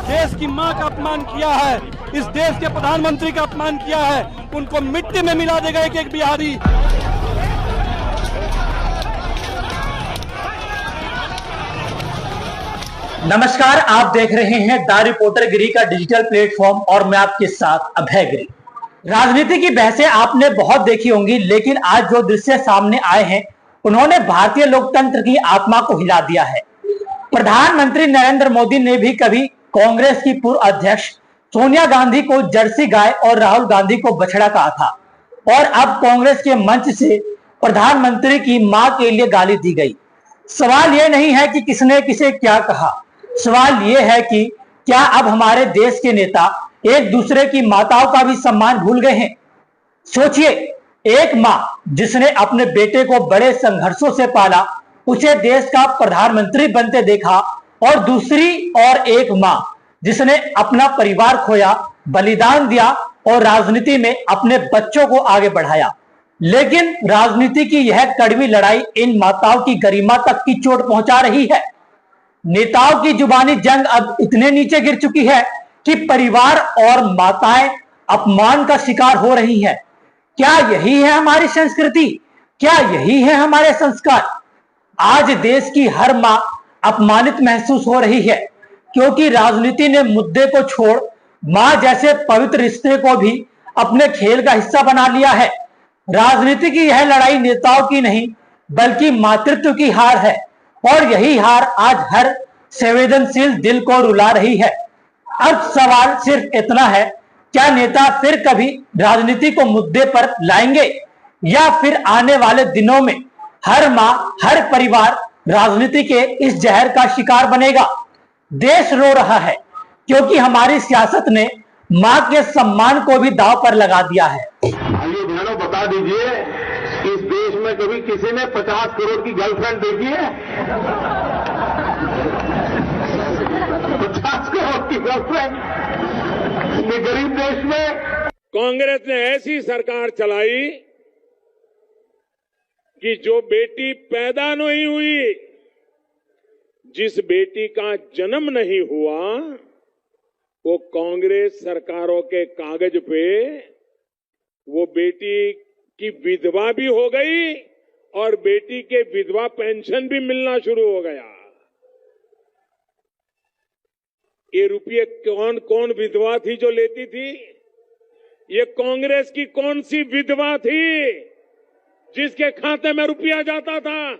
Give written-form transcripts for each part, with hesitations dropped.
देश की मां का अपमान किया है, इस देश के प्रधानमंत्री का अपमान किया है, उनको मिट्टी में मिला देगा एक एक बिहारी। नमस्कार, आप देख रहे हैं द रिपोर्टर गिरी का डिजिटल प्लेटफॉर्म और मैं आपके साथ अभय गिरी। राजनीति की बहसें आपने बहुत देखी होंगी, लेकिन आज जो दृश्य सामने आए हैं उन्होंने भारतीय लोकतंत्र की आत्मा को हिला दिया है। प्रधानमंत्री नरेंद्र मोदी ने भी कभी कांग्रेस की पूर्व अध्यक्ष सोनिया गांधी को जर्सी गाय और राहुल गांधी को बछड़ा कहा था, और अब कांग्रेस के मंच से प्रधानमंत्री की मां के लिए गाली दी गई। सवाल यह नहीं है कि किसने किसे क्या कहा, सवाल यह है कि क्या अब हमारे देश के नेता एक दूसरे की माताओं का भी सम्मान भूल गए हैं। सोचिए, एक मां जिसने अपने बेटे को बड़े संघर्षों से पाला, उसे देश का प्रधानमंत्री बनते देखा, और दूसरी और एक मां जिसने अपना परिवार खोया, बलिदान दिया और राजनीति में अपने बच्चों को आगे बढ़ाया। लेकिन राजनीति की यह कड़वी लड़ाई इन माताओं की गरिमा तक की चोट पहुंचा रही है। नेताओं की जुबानी जंग अब इतने नीचे गिर चुकी है कि परिवार और माताएं अपमान का शिकार हो रही हैं। क्या यही है हमारी संस्कृति? क्या यही है हमारे संस्कार? आज देश की हर मां अपमानित महसूस हो रही है, क्योंकि राजनीति ने मुद्दे को छोड़ मां जैसे पवित्र रिश्ते को भी अपने खेल का हिस्सा बना लिया है। राजनीति की यह लड़ाई नेताओं की नहीं, बल्कि मातृत्व की हार है, और यही हार आज हर संवेदनशील दिल को रुला रही है। अब सवाल सिर्फ इतना है, क्या नेता फिर कभी राजनीति को मुद्दे पर लाएंगे, या फिर आने वाले दिनों में हर मां, हर परिवार राजनीति के इस जहर का शिकार बनेगा। देश रो रहा है क्योंकि हमारी सियासत ने मां के सम्मान को भी दांव पर लगा दिया है। भाइयों बहनों, बता दीजिए, इस देश में कभी किसी ने 50 करोड़ की गर्लफ्रेंड देखी है? 50 करोड़ की गर्लफ्रेंड ये गरीब देश में। कांग्रेस ने ऐसी सरकार चलाई कि जो बेटी पैदा नहीं हुई, जिस बेटी का जन्म नहीं हुआ, वो कांग्रेस सरकारों के कागज पे वो बेटी की विधवा भी हो गई और बेटी के विधवा पेंशन भी मिलना शुरू हो गया। ये रुपये कौन कौन विधवा थी जो लेती थी? ये कांग्रेस की कौन सी विधवा थी जिसके खाते में रुपया जाता था?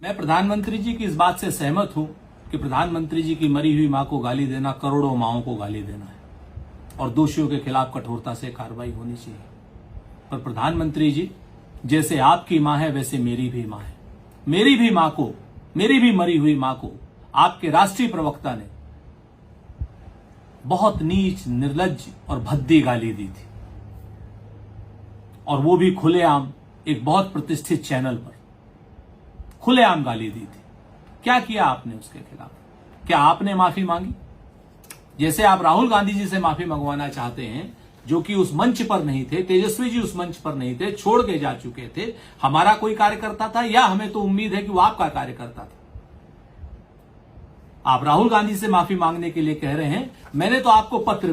मैं प्रधानमंत्री जी की इस बात से सहमत हूं कि प्रधानमंत्री जी की मरी हुई मां को गाली देना करोड़ों माओं को गाली देना है, और दोषियों के खिलाफ कठोरता से कार्रवाई होनी चाहिए। पर प्रधानमंत्री जी, जैसे आपकी मां है वैसे मेरी भी मां है। मेरी भी मां को, मेरी भी मरी हुई मां को आपके राष्ट्रीय प्रवक्ता ने बहुत नीच, निर्लज्ज और भद्दी गाली दी थी, और वो भी खुलेआम एक बहुत प्रतिष्ठित चैनल पर खुलेआम गाली दी थी। क्या किया आपने उसके खिलाफ? क्या आपने माफी मांगी? जैसे आप राहुल गांधी जी से माफी मंगवाना चाहते हैं, जो कि उस मंच पर नहीं थे, तेजस्वी जी उस मंच पर नहीं थे, छोड़ के जा चुके थे। हमारा कोई कार्यकर्ता था, या हमें तो उम्मीद है कि वो आपका कार्यकर्ता था। आप राहुल गांधी से माफी मांगने के लिए कह रहे हैं। मैंने तो आपको पत्र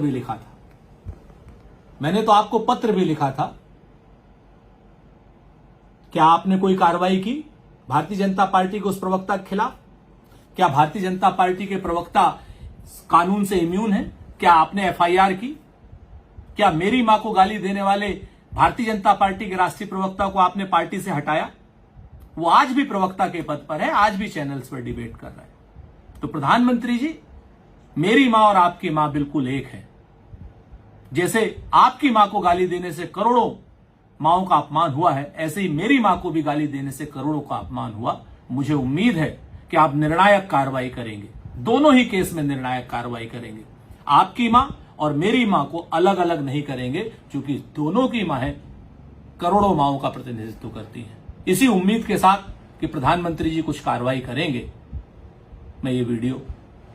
भी लिखा था। क्या आपने कोई कार्रवाई की भारतीय जनता पार्टी के उस प्रवक्ता के खिलाफ? क्या भारतीय जनता पार्टी के प्रवक्ता कानून से इम्यून है? क्या आपने एफआईआर की? क्या मेरी मां को गाली देने वाले भारतीय जनता पार्टी के राष्ट्रीय प्रवक्ता को आपने पार्टी से हटाया? वो आज भी प्रवक्ता के पद पर है, आज भी चैनल्स पर डिबेट कर रहा है। तो प्रधानमंत्री जी, मेरी मां और आपकी मां बिल्कुल एक है। जैसे आपकी मां को गाली देने से करोड़ों माओं का अपमान हुआ है, ऐसे ही मेरी मां को भी गाली देने से करोड़ों का अपमान हुआ। मुझे उम्मीद है कि आप निर्णायक कार्रवाई करेंगे, दोनों ही केस में निर्णायक कार्रवाई करेंगे। आपकी मां और मेरी मां को अलग अलग नहीं करेंगे, क्योंकि दोनों की मां है करोड़ों माओं का प्रतिनिधित्व करती है। इसी उम्मीद के साथ कि प्रधानमंत्री जी कुछ कार्रवाई करेंगे, मैं ये वीडियो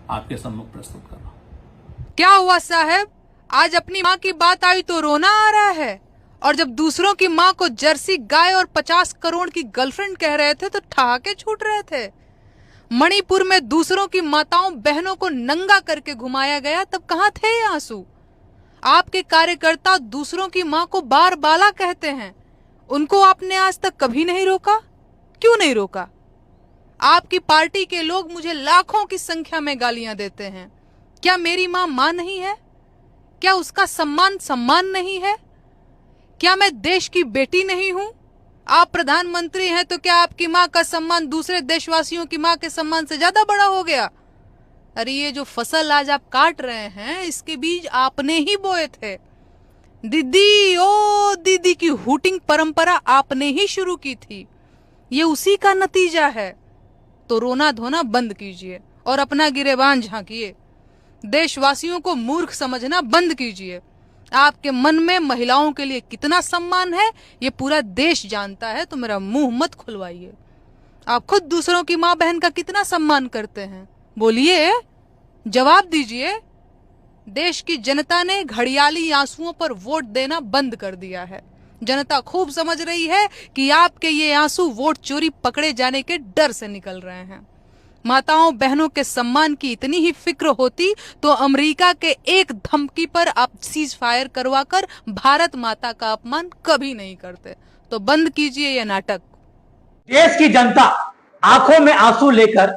आपके सम्मुख प्रस्तुत कर रहा हूं। क्या हुआ साहब, आज अपनी माँ की बात आई तो रोना आ रहा है? और जब दूसरों की माँ को जर्सी गाय और 50 करोड़ की गर्लफ्रेंड कह रहे थे तो ठहाके छूट रहे थे। मणिपुर में दूसरों की माताओं बहनों को नंगा करके घुमाया गया, तब कहां थे ये आंसू? आपके कार्यकर्ता दूसरों की माँ को बार बाला कहते हैं, उनको आपने आज तक कभी नहीं रोका? क्यों नहीं रोका? आपकी पार्टी के लोग मुझे लाखों की संख्या में गालियां देते हैं। क्या मेरी माँ माँ नहीं है? क्या उसका सम्मान नहीं है? क्या मैं देश की बेटी नहीं हूं? आप प्रधानमंत्री हैं तो क्या आपकी माँ का सम्मान दूसरे देशवासियों की माँ के सम्मान से ज्यादा बड़ा हो गया? अरे ये जो फसल आज आप काट रहे हैं, इसके बीज आपने ही बोए थे। दीदी ओ दीदी की हूटिंग परंपरा आपने ही शुरू की थी। ये उसी का नतीजा है। तो रोना धोना बंद कीजिए और अपना गिरेबान झांकिए। देशवासियों को मूर्ख समझना बंद कीजिए। आपके मन में महिलाओं के लिए कितना सम्मान है ये पूरा देश जानता है, तो मेरा मुंह मत खुलवाइए। आप खुद दूसरों की माँ बहन का कितना सम्मान करते हैं? बोलिए, जवाब दीजिए। देश की जनता ने घड़ियाली आंसुओं पर वोट देना बंद कर दिया है। जनता खूब समझ रही है कि आपके ये आंसू वोट चोरी पकड़े जाने के डर से निकल रहे हैं। माताओं बहनों के सम्मान की इतनी ही फिक्र होती तो अमेरिका के एक धमकी पर आप सीज फायर करवाकर भारत माता का अपमान कभी नहीं करते। तो बंद कीजिए ये नाटक। देश की जनता आंखों में आंसू लेकर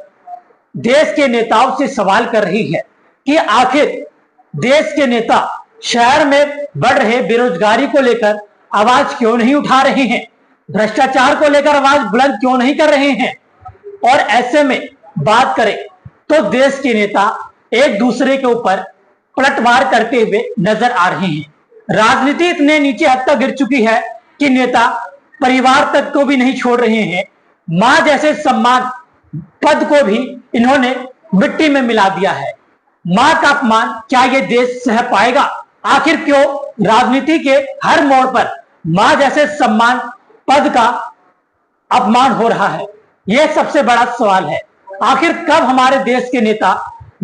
देश के नेताओं से सवाल कर रही है कि आखिर देश के नेता शहर में बढ़ रहे बेरोजगारी को लेकर आवाज क्यों नहीं उठा रहे हैं, भ्रष्टाचार को लेकर आवाज बुलंद क्यों नहीं कर रहे हैं। और ऐसे में बात करें तो देश के नेता एक दूसरे के ऊपर पलटवार करते हुए नजर आ रहे हैं। राजनीति इतने नीचे हद तक गिर चुकी है कि नेता परिवार तक को भी नहीं छोड़ रहे हैं। मां जैसे सम्मान पद को भी इन्होंने मिट्टी में मिला दिया है। मां का अपमान क्या ये देश सह पाएगा? आखिर क्यों राजनीति के हर मोड़ पर मां जैसे सम्मान पद का अपमान हो रहा है? यह सबसे बड़ा सवाल है। आखिर कब हमारे देश के नेता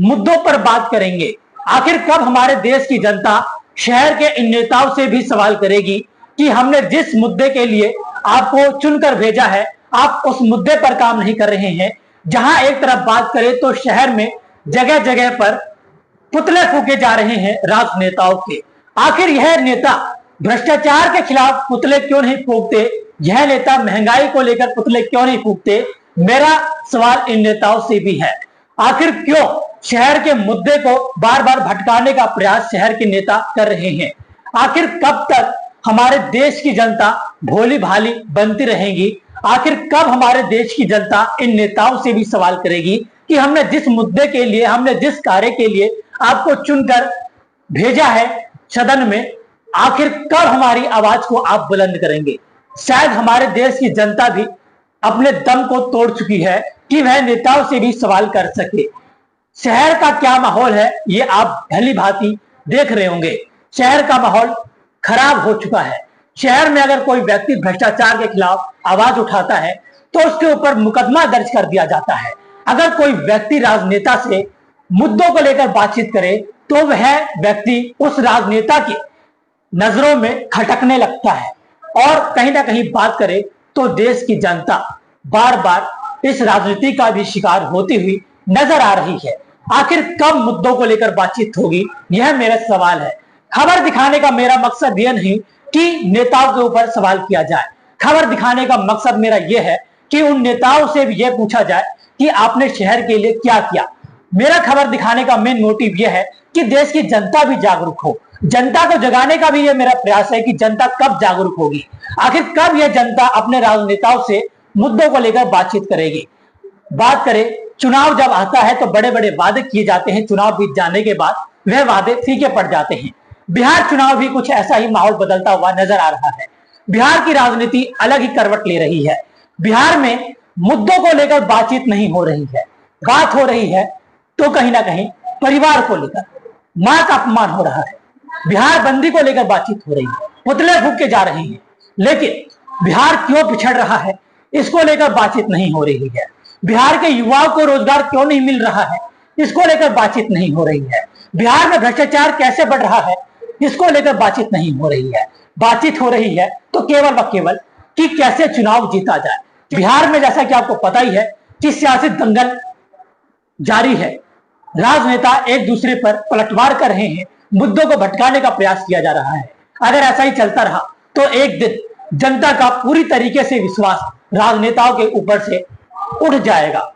मुद्दों पर बात करेंगे? आखिर कब हमारे देश की जनता शहर के इन नेताओं से भी सवाल करेगी कि हमने जिस मुद्दे के लिए आपको चुनकर भेजा है, आप उस मुद्दे पर काम नहीं कर रहे हैं। जहां एक तरफ बात करें तो शहर में जगह जगह पर पुतले फूके जा रहे हैं राजनेताओं के। आखिर यह नेता भ्रष्टाचार के खिलाफ पुतले क्यों नहीं फूकते? यह नेता महंगाई को लेकर पुतले क्यों नहीं फूकते? मेरा सवाल इन नेताओं से भी है। आखिर क्यों शहर के मुद्दे को बार बार भटकाने का प्रयास शहर के नेता कर रहे हैं? आखिर कब तक हमारे देश की जनता भोली भाली बनती रहेगी? आखिर कब हमारे देश की जनता इन नेताओं से भी सवाल करेगी कि हमने जिस मुद्दे के लिए, हमने जिस कार्य के लिए आपको चुनकर भेजा है सदन में, आखिर कब हमारी आवाज को आप बुलंद करेंगे? शायद हमारे देश की जनता भी अपने दम को तोड़ चुकी है कि वह नेताओं से भी सवाल कर सके। शहर का क्या माहौल है ये आप भली भांति देख रहे होंगे। शहर का माहौल खराब हो चुका है। शहर में अगर कोई व्यक्ति भ्रष्टाचार के खिलाफ आवाज उठाता है तो उसके ऊपर मुकदमा दर्ज कर दिया जाता है। अगर कोई व्यक्ति राजनेता से मुद्दों को लेकर बातचीत करे तो वह व्यक्ति उस राजनेता की नजरों में खटकने लगता है। और कहीं ना कहीं बात करें तो देश की जनता बार बार इस राजनीति का भी शिकार होती हुई नजर आ रही है। आखिर कब मुद्दों को लेकर बातचीत होगी, यह मेरा सवाल है। खबर दिखाने का मेरा मकसद यह नहीं कि नेताओं के ऊपर सवाल किया जाए। खबर दिखाने का मकसद मेरा यह है कि उन नेताओं से भी यह पूछा जाए कि आपने शहर के लिए क्या किया। मेरा खबर दिखाने का मेन मोटिव यह है कि देश की जनता भी जागरूक हो। जनता को जगाने का भी यह मेरा प्रयास है कि जनता कब जागरूक होगी, आखिर कब यह जनता अपने राजनेताओं से मुद्दों को लेकर बातचीत करेगी। बात करें, चुनाव जब आता है तो बड़े बड़े वादे किए जाते हैं। चुनाव बीत जाने के बाद वह वादे फीके पड़ जाते हैं। बिहार चुनाव भी कुछ ऐसा ही माहौल बदलता हुआ नजर आ रहा है। बिहार की राजनीति अलग ही करवट ले रही है। बिहार में मुद्दों को लेकर बातचीत नहीं हो रही है। बात हो रही है तो कहीं ना कहीं परिवार को लेकर, मां का अपमान हो रहा है। बिहार बंदी को लेकर बातचीत हो रही है, पुतले फूके जा रहे हैं। लेकिन बिहार क्यों पिछड़ रहा है इसको लेकर बातचीत नहीं हो रही है। बिहार के युवाओं को रोजगार क्यों नहीं मिल रहा है इसको लेकर बातचीत नहीं हो रही है। बिहार में भ्रष्टाचार कैसे बढ़ रहा है इसको लेकर बातचीत नहीं हो रही है। बातचीत हो रही है तो केवल व केवल कि कैसे चुनाव जीता जाए। बिहार में जैसा कि आपको पता ही है कि सियासी दंगल जारी है, राजनेता एक दूसरे पर पलटवार कर रहे हैं, मुद्दों को भटकाने का प्रयास किया जा रहा है। अगर ऐसा ही चलता रहा तो एक दिन जनता का पूरी तरीके से विश्वास राजनेताओं के ऊपर से उठ जाएगा।